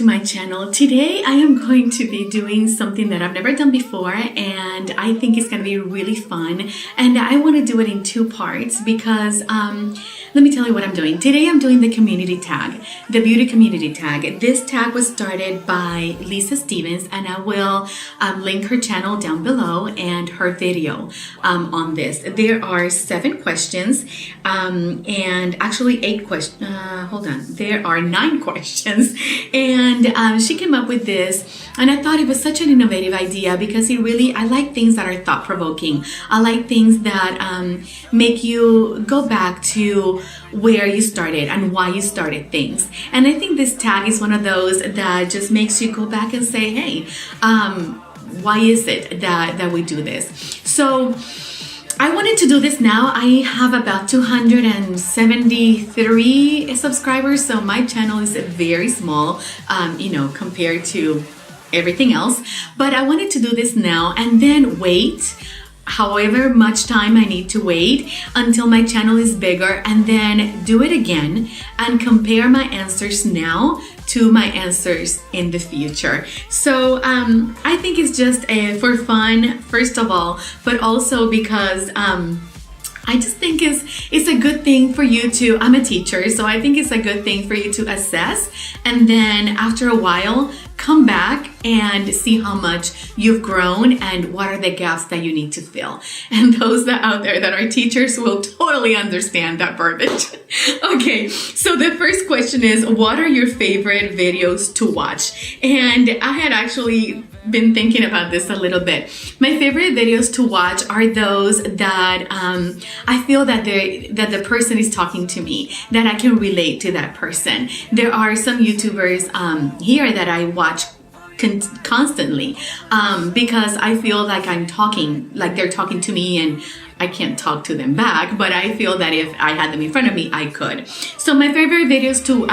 my channel. Today I am going to be doing something that I've never done before, and I think it's going to be really fun, and I want to do it in two parts because let me tell you what I'm doing. Today I'm doing the community tag, the beauty community tag. This tag was started by Lisa Stevens, and I will link her channel down below and her video on this. There are 7 questions and actually 8 questions. Hold on, there are 9 questions, and she came up with this, and I thought it was such an innovative idea because I like things that are thought-provoking. I like things that make you go back to where you started and why you started things. And I think this tag is one of those that just makes you go back and say, hey, why is it that we do this? So I wanted to do this now. I have about 273 subscribers, so my channel is very small, compared to everything else. But I wanted to do this now and then wait however much time I need to wait until my channel is bigger, and then do it again and compare my answers now to my answers in the future. So I think it's just for fun, first of all, but also because I just think it's a good thing for you to, I'm a teacher, so I think it's a good thing for you to assess, and then after a while, come back and see how much you've grown and what are the gaps that you need to fill. And those that out there that are teachers will totally understand that verbiage. Okay, so the first question is, what are your favorite videos to watch? And I had actually been thinking about this a little bit. My favorite videos to watch are those that I feel that the person is talking to me, that I can relate to that person. There are some YouTubers here that I watch constantly because I feel like they're talking to me, and I can't talk to them back, but I feel that if I had them in front of me, I could. So my favorite videos to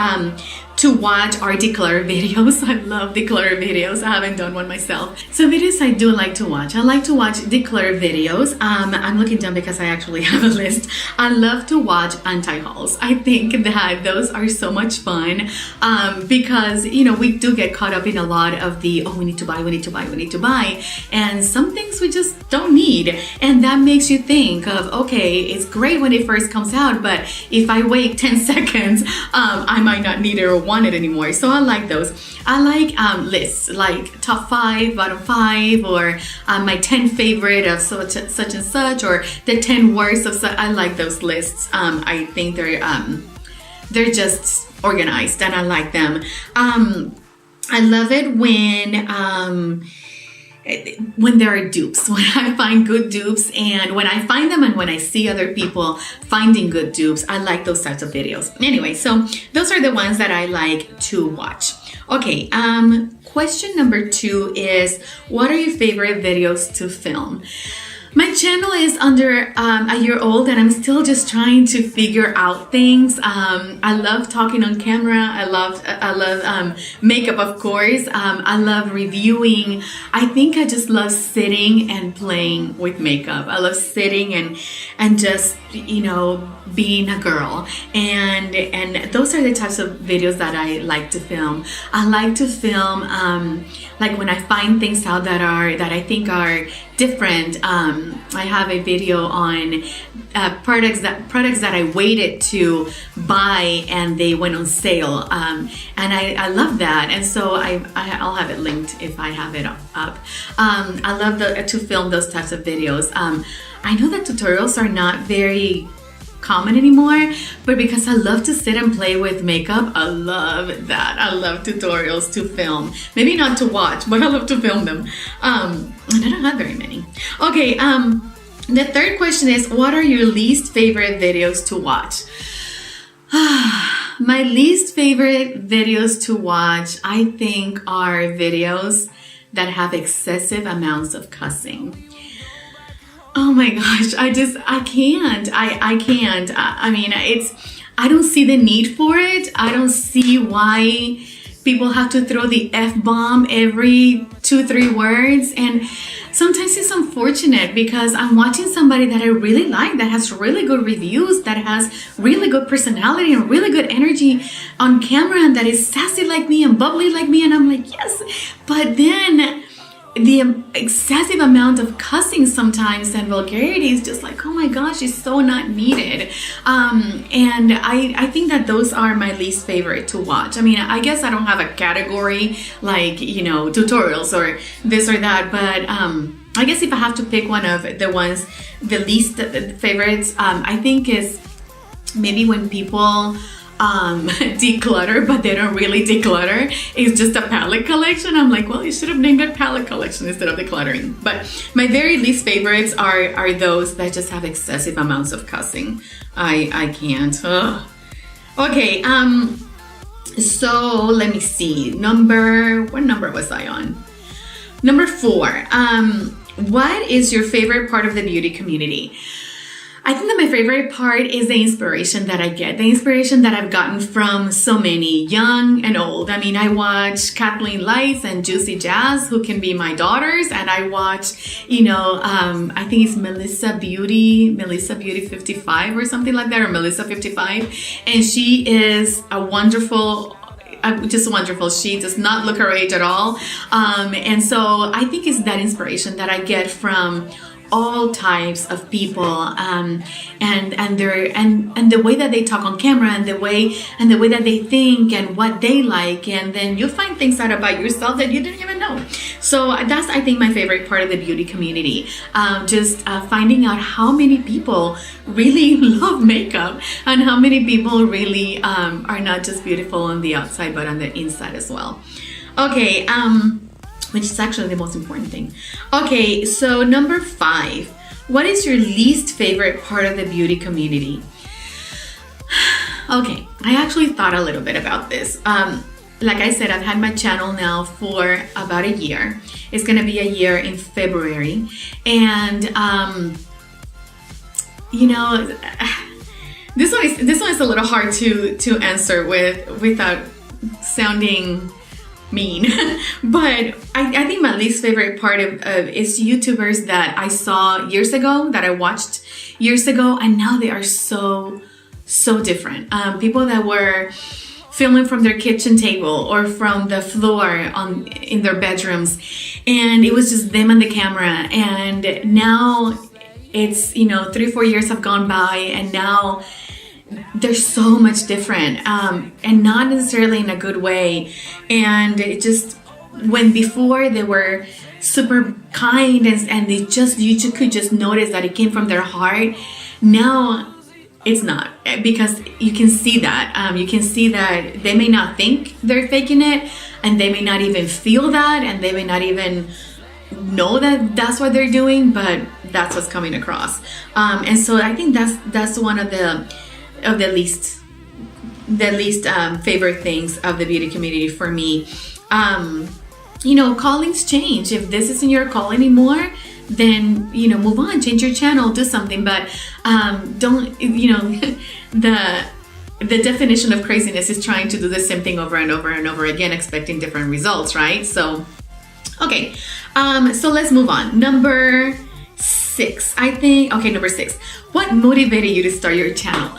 watch are declare videos. I love declare videos. I haven't done one myself. So videos I do like to watch. I like to watch declare videos. I'm looking down because I actually have a list. I love to watch anti-hauls. I think that those are so much fun because, we do get caught up in a lot of the, we need to buy, and some things we just don't need. And that makes you think of, okay, it's great when it first comes out, but if I wait 10 seconds, I might not need it or want it anymore. So I like those. I like lists, like top 5, bottom 5, or my 10 favorite of such and such, or the 10 worst of such. I like those lists. I think they're just organized, and I like them. I love it when there are dupes, when I find good dupes, and when I find them and when I see other people finding good dupes. I like those types of videos. Anyway, so those are the ones that I like to watch. Okay, question number 2 is, what are your favorite videos to film? My channel is under a year old, and I'm still just trying to figure out things. I love talking on camera. I love makeup, of course. I love reviewing. I think I just love sitting and playing with makeup. I love sitting and just, being a girl. And those are the types of videos that I like to film. I like to film like when I find things out that I think are different. I have a video on products that I waited to buy and they went on sale, and I love that, and so I'll have it linked if I have it up. I love to film those types of videos. I know that tutorials are not very common anymore, but because I love to sit and play with makeup, I love that. I love tutorials to film. Maybe not to watch, but I love to film them. And I don't have very many. Okay, the third question is, what are your least favorite videos to watch? My least favorite videos to watch, I think, are videos that have excessive amounts of cussing. Oh my gosh, I can't. I can't. I mean, I don't see the need for it. I don't see why people have to throw the F-bomb every 2-3 words, and sometimes it's unfortunate because I'm watching somebody that I really like, that has really good reviews, that has really good personality and really good energy on camera, and that is sassy like me and bubbly like me, and I'm like, yes. But then the excessive amount of cussing sometimes and vulgarity is just like, oh my gosh, it's so not needed. And I think that those are my least favorite to watch. I mean, I guess I don't have a category like, you know, tutorials or this or that, but I guess if I have to pick one of the least favorites, I think is maybe when people declutter, but they don't really declutter. It's just a palette collection. I'm like, well, you should have named it palette collection instead of decluttering. But my very least favorites are those that just have excessive amounts of cussing. I can't. Ugh. Okay, so let me see. What number was I on? Number 4. What is your favorite part of the beauty community? I think that my favorite part is the inspiration that I get, the inspiration that I've gotten from so many, young and old. I mean, I watch Kathleen Lights and Juicy Jazz, who can be my daughters, and I watch, you know, I think it's Melissa Beauty 55 or something like that, or Melissa 55, and she is a wonderful, just wonderful. She does not look her age at all, and so I think it's that inspiration that I get from all types of people, and the way that they talk on camera, and the way that they think and what they like, and then you find things out about yourself that you didn't even know. So that's, I think, my favorite part of the beauty community. Just finding out how many people really love makeup and how many people really are not just beautiful on the outside but on the inside as well. Okay. Which is actually the most important thing. Okay, so number 5. What is your least favorite part of the beauty community? Okay, I actually thought a little bit about this. Like I said, I've had my channel now for about a year. It's gonna be a year in February. And, you know, this one is a little hard to answer without sounding mean. But I think my least favorite part of is YouTubers that I saw years ago, that I watched years ago, and now they are so different. People that were filming from their kitchen table or from the floor in their bedrooms, and it was just them and the camera. And now it's, you know, 3-4 years have gone by, and now they're so much different, and not necessarily in a good way. And it just, when before they were super kind and they just, you could just notice that it came from their heart, now it's not, because you can see that. You can see that they may not think they're faking it, and they may not even feel that, and they may not even know that that's what they're doing, but that's what's coming across. And so I think that's one of the least favorite things of the beauty community for me. You know, callings change. If this isn't your call anymore, then, you know, move on, change your channel, do something. But don't, you know, the definition of craziness is trying to do the same thing over and over and over again, expecting different results, right? So, okay, so let's move on. Number 6, I think. Okay, number 6. What motivated you to start your channel?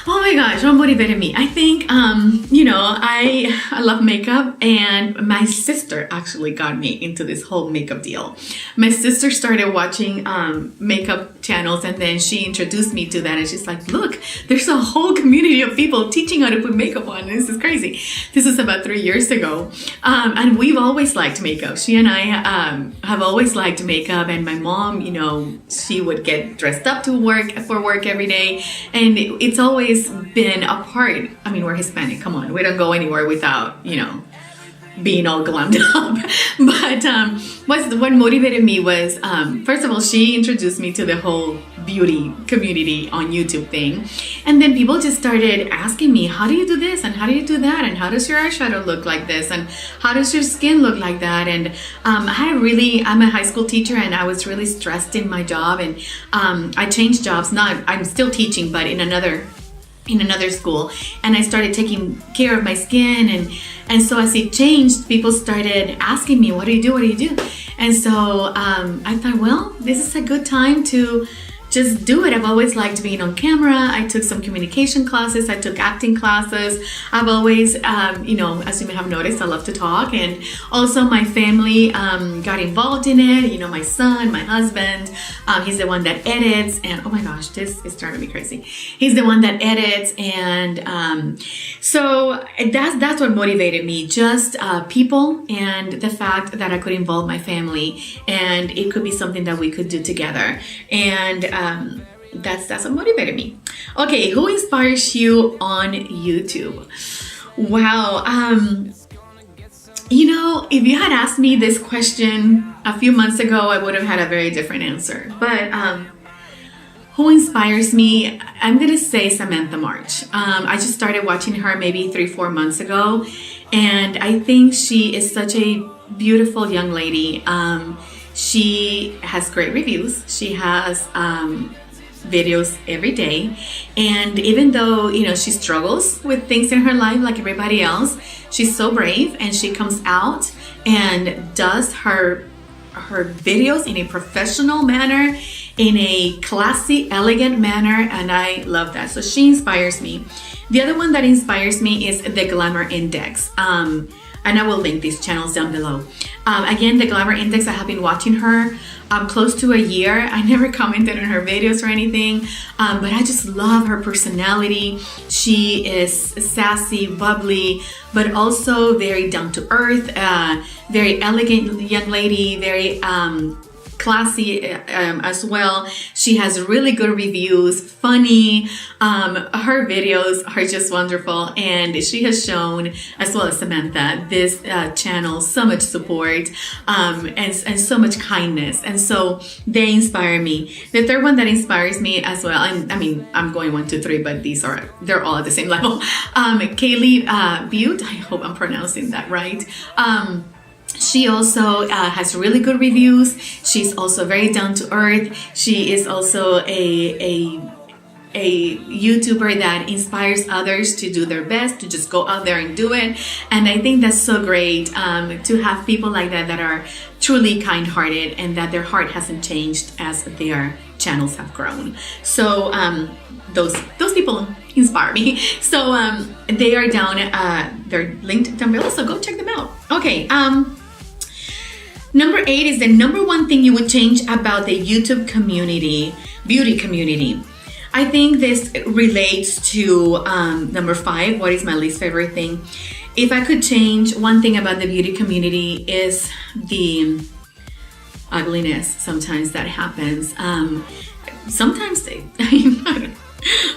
Oh my gosh, what motivated me? I think, you know, I love makeup, and my sister actually got me into this whole makeup deal. My sister started watching makeup channels, and then she introduced me to that, and she's like, look, there's a whole community of people teaching how to put makeup on. This is crazy. This is about 3 years ago. And we've always liked makeup. She and I have always liked makeup, and my mom, you know, she would get dressed up for work every day, and it's always been a part. I mean, we're Hispanic, come on, we don't go anywhere without, you know, being all glammed up. But what motivated me was, first of all, she introduced me to the whole beauty community on YouTube thing, and then people just started asking me, how do you do this, and how do you do that, and how does your eyeshadow look like this, and how does your skin look like that? And I'm a high school teacher, and I was really stressed in my job, and I changed jobs. I'm still teaching, but in another in another school, and I started taking care of my skin, and so as it changed, people started asking me, what do you do, what do you do? And so I thought, well, this is a good time to just do it. I've always liked being on camera. I took some communication classes. I took acting classes. I've always, as you may have noticed, I love to talk. And also my family got involved in it. My son, my husband, he's the one that edits. And oh my gosh, this is driving me crazy. He's the one that edits. And so that's what motivated me. Just people and the fact that I could involve my family. And it could be something that we could do together. And that's what motivated me. Okay, who inspires you on YouTube? Wow. If you had asked me this question a few months ago, I would have had a very different answer. But who inspires me? I'm gonna say Samantha March. I just started watching her maybe 3-4 months ago, and I think she is such a beautiful young lady. She has great reviews. She has videos every day. And even though, she struggles with things in her life like everybody else, she's so brave, and she comes out and does her videos in a professional manner, in a classy, elegant manner, and I love that. So she inspires me. The other one that inspires me is the Glamour Index. And I will link these channels down below. Again, the Glamour Index, I have been watching her close to a year. I never commented on her videos or anything, but I just love her personality. She is sassy, bubbly, but also very down to earth, very elegant young lady, very classy as well. She has really good reviews, funny. Her videos are just wonderful, and she has shown, as well as Samantha, this channel so much support and so much kindness, and so they inspire me. The third one that inspires me as well, I'm going 1, 2, 3, but they're all at the same level. Kaylee Butte, I hope I'm pronouncing that right. She also has really good reviews. She's also very down to earth. She is also a YouTuber that inspires others to do their best, to just go out there and do it. And I think that's so great to have people like that are truly kind-hearted and that their heart hasn't changed as their channels have grown. So those people inspire me. So they are down, they're linked down below, so go check them out. Okay. Number 8 is the number one thing you would change about the YouTube community, beauty community. I think this relates to number 5, what is my least favorite thing. If I could change one thing about the beauty community is the ugliness sometimes that happens. Sometimes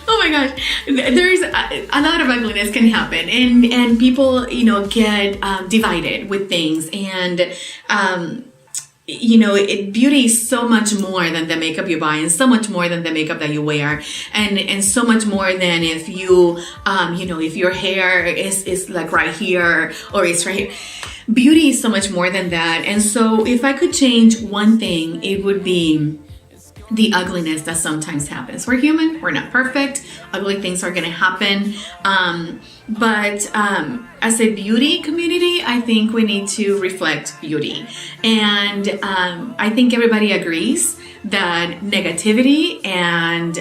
oh my gosh, there's a lot of ugliness can happen, and people, get divided with things, and beauty is so much more than the makeup you buy, and so much more than the makeup that you wear, and so much more than if you, if your hair is like right here or it's right here. Beauty is so much more than that, and so if I could change one thing, it would be the ugliness that sometimes happens. We're human, we're not perfect, ugly things are gonna happen, but as a beauty community, I think we need to reflect beauty, and I think everybody agrees that negativity and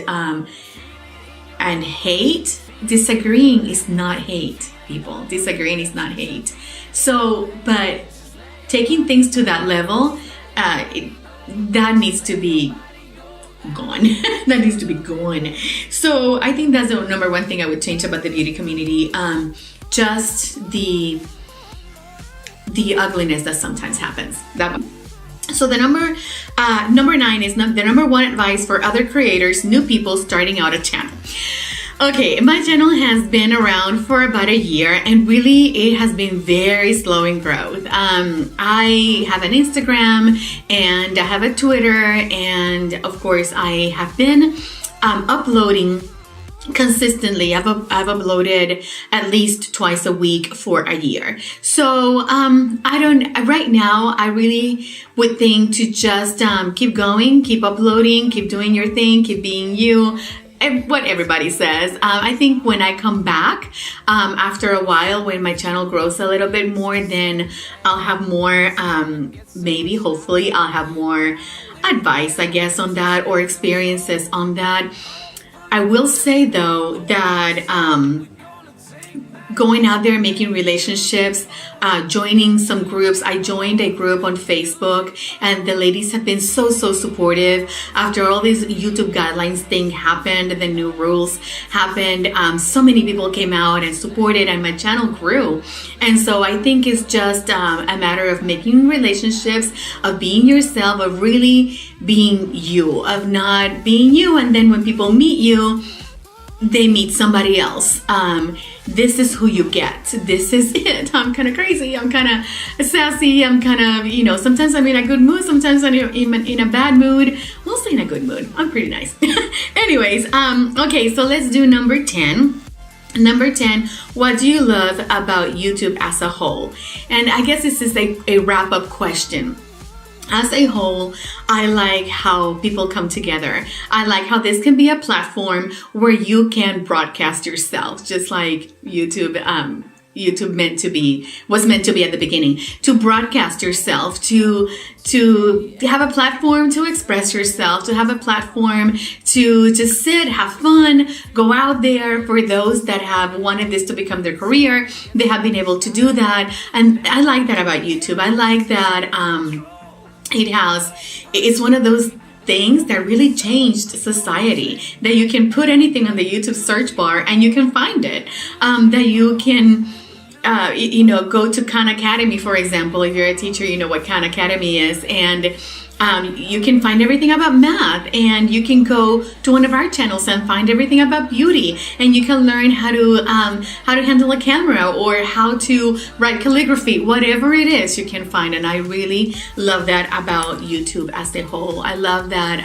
hate, disagreeing is not hate, people. Disagreeing is not hate. So, but taking things to that level, that needs to be gone. That needs to be gone. So I think that's the number one thing I would change about the beauty community. Just the ugliness that sometimes happens. That one. So the number 9 is the number one advice for other creators, new people starting out a channel. Okay, my channel has been around for about a year, and really it has been very slow in growth. I have an Instagram and I have a Twitter, and of course I have been uploading consistently. I've uploaded at least twice a week for a year. So right now I really would think to just keep going, keep uploading, keep doing your thing, keep being you. what everybody says. I think when I come back after a while, when my channel grows a little bit more, then I'll have more, maybe, hopefully, I'll have more advice, I guess, on that, or experiences on that. I will say, though, that going out there, making relationships, joining some groups. I joined a group on Facebook, and the ladies have been so supportive. After all these YouTube guidelines thing happened, the new rules happened, so many people came out and supported, and my channel grew. And so I think it's just a matter of making relationships, of being yourself, of really being you, of not being you, and then when people meet you, they meet somebody else. This is who you get. This is it. I'm kind of crazy. I'm kind of sassy. I'm kind of, sometimes I'm in a good mood. Sometimes I'm in a bad mood. Mostly in a good mood. I'm pretty nice. Anyways, okay, so let's do number 10. Number 10, what do you love about YouTube as a whole? And I guess this is a wrap-up question. As a whole, I like how people come together. I like how this can be a platform where you can broadcast yourself, just like YouTube was meant to be at the beginning, to broadcast yourself, to have a platform to express yourself, to have a platform to just sit, have fun, go out there. For those that have wanted this to become their career, they have been able to do that. And I like that about YouTube. I like that, it's one of those things that really changed society, that you can put anything on the YouTube search bar and you can find it, that you can go to Khan Academy, for example. If you're a teacher, you know what Khan Academy is, and you can find everything about math, and you can go to one of our channels and find everything about beauty, and you can learn how to handle a camera, or how to write calligraphy. Whatever it is, you can find. And I really love that about YouTube as a whole. I love that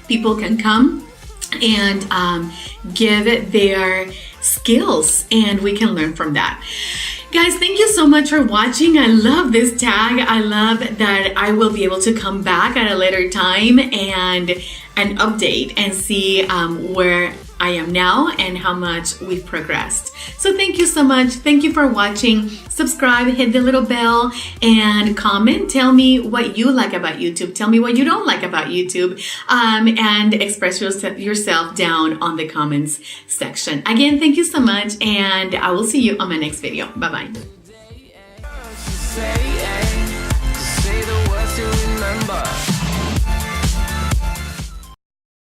people can come and give their skills, and we can learn from that. Guys, thank you so much for watching. I love this tag. I love that I will be able to come back at a later time and update and see where I am now and how much we've progressed. So thank you so much. Thank you for watching. Subscribe, hit the little bell, and comment. Tell me what you like about YouTube. Tell me what you don't like about YouTube, and express yourself down on the comments section. Again, thank you so much, and I will see you on my next video. Bye-bye. Say the words to remember.